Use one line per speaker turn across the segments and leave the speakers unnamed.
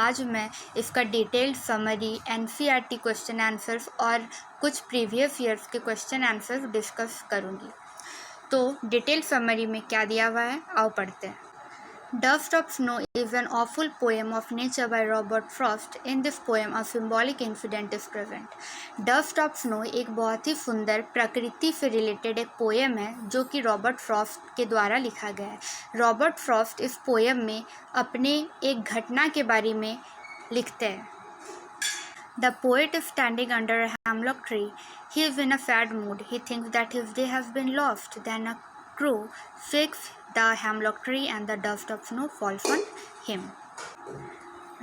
आज मैं इसका detailed summary, NCERT question answers और कुछ प्रीवियस ईयर्स के क्वेश्चन आंसर्स डिस्कस करूँगी। तो डिटेल्ड समरी में क्या दिया हुआ है, आओ पढ़ते हैं। Dust of Snow is an awful poem of nature by Robert Frost. In this poem, a symbolic incident is present. Dust of Snow एक बहुत ही सुंदर प्रकृति से रिलेटेड एक पोएम है जो कि रॉबर्ट फ्रॉस्ट के द्वारा लिखा गया है। रॉबर्ट फ्रॉस्ट इस पोएम में अपने एक घटना के बारे में लिखते हैं। The poet is standing under a hemlock tree. He is in a sad mood. He thinks that his day has been lost. Then a crow shakes the hemlock tree and the dust of snow falls on him.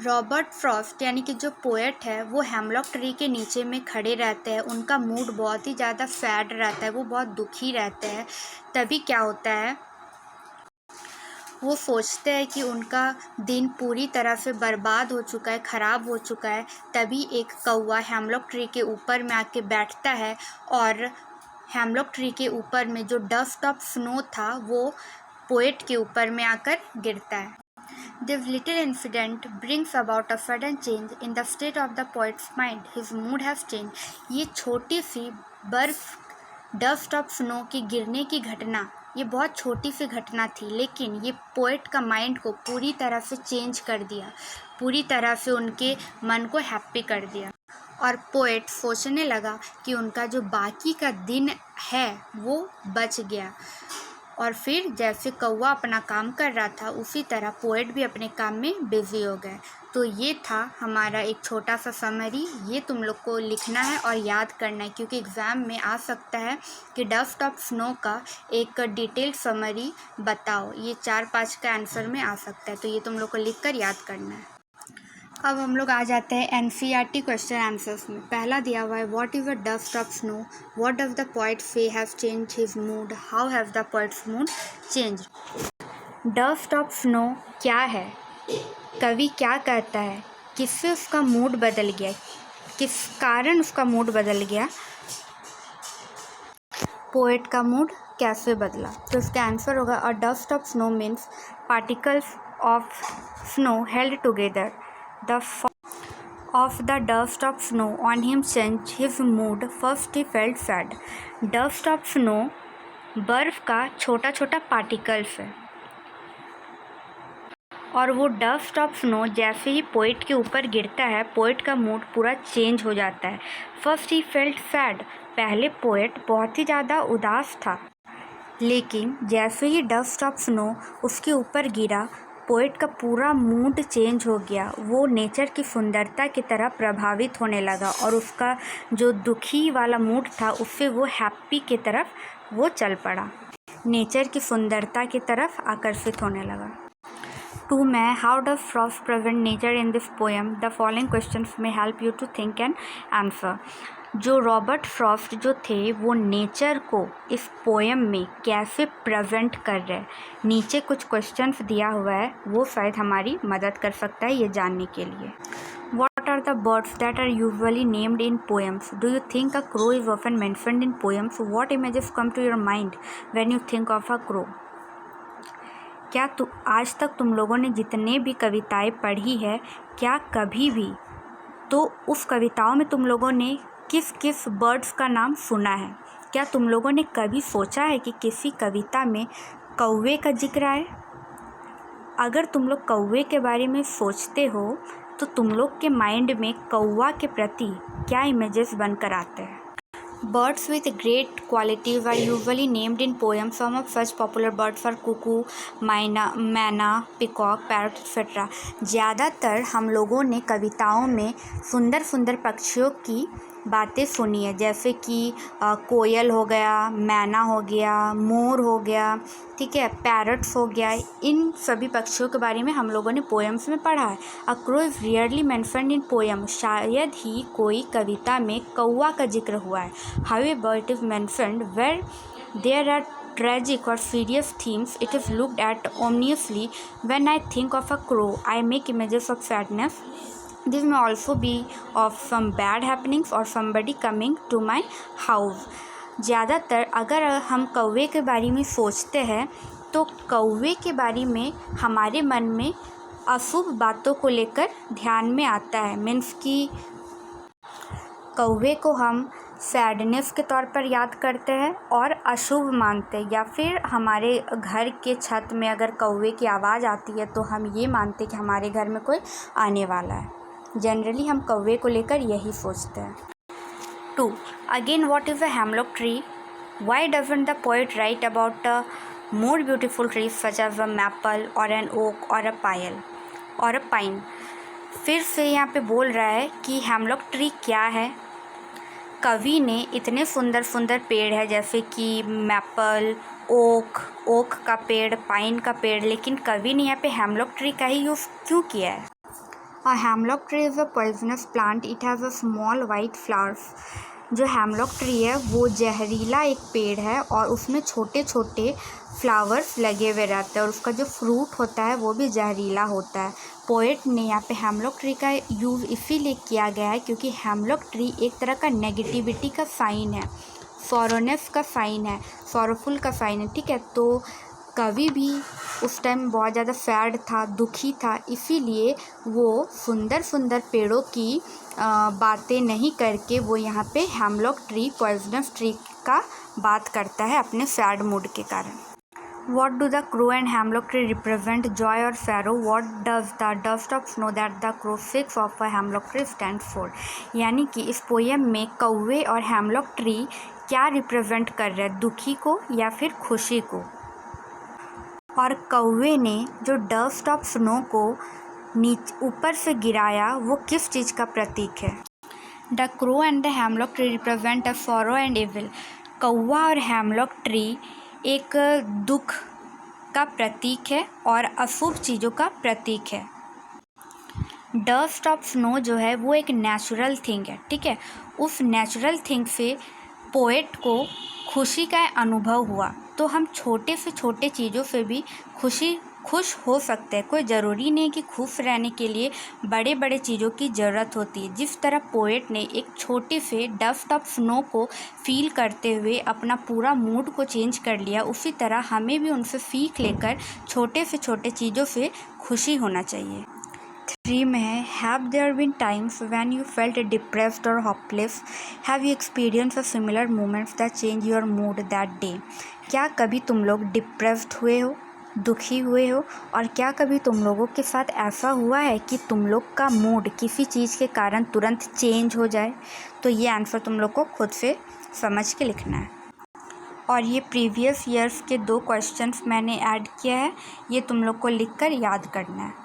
Robert Frost यानी कि जो poet है वो hemlock tree के नीचे में खड़े रहते हैं। उनका मूड बहुत ही ज़्यादा सैड रहता है, वो बहुत दुखी रहते हैं। तभी क्या होता है, वो सोचते हैं कि उनका दिन पूरी तरह से बर्बाद हो चुका है, ख़राब हो चुका है। तभी एक कौवा हेमलॉक ट्री के ऊपर में आके बैठता है और हेमलॉक ट्री के ऊपर में जो डस्ट ऑफ स्नो था वो पोएट के ऊपर में आकर गिरता है। This little incident brings about a sudden change in the state of the poet's mind. His mood has changed. ये छोटी सी बर्फ, डस्ट ऑफ स्नो की गिरने की घटना, ये बहुत छोटी सी घटना थी, लेकिन ये पोएट का माइंड को पूरी तरह से चेंज कर दिया, पूरी तरह से उनके मन को हैप्पी कर दिया। और पोएट सोचने लगा कि उनका जो बाकी का दिन है वो बच गया। और फिर जैसे कौवा अपना काम कर रहा था उसी तरह पोएट भी अपने काम में बिजी हो गए। तो ये था हमारा एक छोटा सा समरी। ये तुम लोग को लिखना है और याद करना है, क्योंकि एग्ज़ाम में आ सकता है कि डस्ट ऑफ स्नो का एक डिटेल्ड समरी बताओ। ये 4-5 का आंसर में आ सकता है, तो ये तुम लोग को लिख कर याद करना है। अब हम लोग आ जाते हैं एनसीईआरटी क्वेश्चन आंसर्स में। पहला दिया हुआ है, what is a dust of snow, what does the poet say have change his mood, how has the poet's mood change. Dust of snow क्या है, कवि क्या कहता है, किससे उसका मूड बदल गया, किस कारण उसका मूड बदल गया, पोएट का मूड कैसे बदला। तो इसका आंसर होगा, अ dust of snow means particles of snow held together. The fall of the dust of snow on him changed his mood. First he felt sad. Dust of snow बर्फ़ का छोटा छोटा पार्टिकल्स है, और वो डस्ट ऑफ स्नो जैसे ही poet के ऊपर गिरता है पोएट का मूड पूरा चेंज हो जाता है। फर्स्ट ही फेल्ट सैड, पहले पोएट बहुत ही ज़्यादा उदास था, लेकिन जैसे ही डस्ट ऑफ स्नो उसके ऊपर गिरा पोएट का पूरा मूड चेंज हो गया। वो नेचर की सुंदरता की तरह प्रभावित होने लगा और उसका जो दुखी वाला मूड था उससे वो हैप्पी की तरफ वो चल पड़ा, नेचर की सुंदरता की तरफ आकर्षित होने लगा। 2 में, how does Frost present nature in this poem, the following questions में help you to think and answer. जो रॉबर्ट फ्रॉस्ट जो थे वो नेचर को इस पोएम में कैसे प्रेजेंट कर रहे हैं, नीचे कुछ क्वेश्चंस दिया हुआ है, वो शायद हमारी मदद कर सकता है ये जानने के लिए। What are the birds that are usually named in poems? Do you think a crow is often mentioned in poems? What images come to your mind when you think of a crow? क्या आज तक तुम लोगों ने जितने भी कविताएं पढ़ी है, क्या कभी भी तो उस कविताओं में तुम लोगों ने किस किस बर्ड्स का नाम सुना है? क्या तुम लोगों ने कभी सोचा है कि किसी कविता में कौवे का जिक्र आए? अगर तुम लोग कौवे के बारे में सोचते हो तो तुम लोग के माइंड में कौवा के प्रति क्या इमेजेस बनकर आते हैं? Birds with great qualities are usually named in poems. Some of such popular birds are cuckoo, मैना, peacock, parrot, etc. ज़्यादातर हम लोगों ने कविताओं में सुंदर सुंदर पक्षियों की बातें सुनी है, जैसे कि कोयल हो गया, मैना हो गया, मोर हो गया, ठीक है, पैरट्स हो गया। इन सभी पक्षियों के बारे में हम लोगों ने पोएम्स में पढ़ा है। A crow is rarely mentioned in poem, शायद ही कोई कविता में कौवा का जिक्र हुआ है। However it is mentioned where there are tragic or serious themes. It is looked at ominously. When I think of a crow, I make images of sadness. This may also be of some bad happenings or somebody coming to my house. ज़्यादातर अगर हम कौवे के बारे में सोचते हैं तो कौवे के बारे में हमारे मन में अशुभ बातों को लेकर ध्यान में आता है। मीन्स कि कौवे को हम सैडनेस के तौर पर याद करते हैं और अशुभ मानते हैं, या फिर हमारे घर के छत में अगर कौवे की आवाज़ आती है तो हम ये मानते हैं कि हमारे घर में कोई आने वाला है। जनरली हम कौवे को लेकर यही सोचते हैं। 2. Again, what is a hemlock tree? Why doesn't the poet write about more beautiful trees such as a maple or an oak or a pine? फिर से यहाँ पे बोल रहा है कि हेमलॉक ट्री क्या है। कवि ने इतने सुंदर सुंदर पेड़ है जैसे कि मैपल, ओक का पेड़, पाइन का पेड़, लेकिन कवि ने यहाँ पे हेमलॉक ट्री का ही यूज़ क्यों किया है? A hemlock tree is a poisonous plant. It has a small white flowers. जो हेमलॉक ट्री है वो जहरीला एक पेड़ है और उसमें छोटे छोटे फ्लावर्स लगे हुए रहते हैं और उसका जो फ्रूट होता है वो भी जहरीला होता है। पोएट ने यहाँ पे हेमलॉक ट्री का यूज़ इसीलिए किया गया है क्योंकि हेमलॉक ट्री एक तरह का नेगेटिविटी का साइन है, सॉरोनेस का साइन है, सॉरोफुल का साइन है। ठीक है, तो कवि भी उस टाइम बहुत ज़्यादा सैड था, दुखी था, इसीलिए वो सुंदर सुंदर पेड़ों की बातें नहीं करके वो यहाँ पे हेमलॉक ट्री, पॉइजनस ट्री का बात करता है अपने सैड मूड के कारण। What do the crow and hemlock tree represent? Joy or sorrow? What does the dust of snow that the crow seeks of a hemlock tree stand for? यानी कि इस पोएम में कौवे और हेमलॉक ट्री क्या represent कर रहे हैं, दुखी को या फिर खुशी को। और कौवे ने जो डस्ट ऑफ स्नो को ऊपर से गिराया वो किस चीज़ का प्रतीक है? The crow and the hemlock tree represent a sorrow and evil. कौवा और हेमलॉक ट्री एक दुख का प्रतीक है और अशुभ चीज़ों का प्रतीक है। डस्ट ऑफ स्नो जो है वो एक नेचुरल थिंग है। ठीक है, उस नेचुरल थिंग से पोएट को खुशी का अनुभव हुआ, तो हम छोटे से छोटे चीज़ों से भी खुश हो सकते हैं। कोई ज़रूरी नहीं कि खुश रहने के लिए बड़े बड़े चीज़ों की ज़रूरत होती है। जिस तरह पोएट ने एक छोटे से डस्ट ऑफ स्नो को फील करते हुए अपना पूरा मूड को चेंज कर लिया, उसी तरह हमें भी उनसे सीख लेकर छोटे से छोटे चीज़ों से खुशी होना चाहिए। 3 में है, have there been times when you felt depressed और hopeless? Have you experience a similar moments that change your mood that day? क्या कभी तुम लोग डिप्रेस्ड हुए हो, दुखी हुए हो, और क्या कभी तुम लोगों के साथ ऐसा हुआ है कि तुम लोग का मूड किसी चीज़ के कारण तुरंत चेंज हो जाए? तो ये आंसर तुम लोग को खुद से समझ के लिखना है। और ये प्रीवियस ईयर्स के 2 क्वेश्चंस मैंने ऐड किया है, ये तुम लोग को लिखकर याद करना है।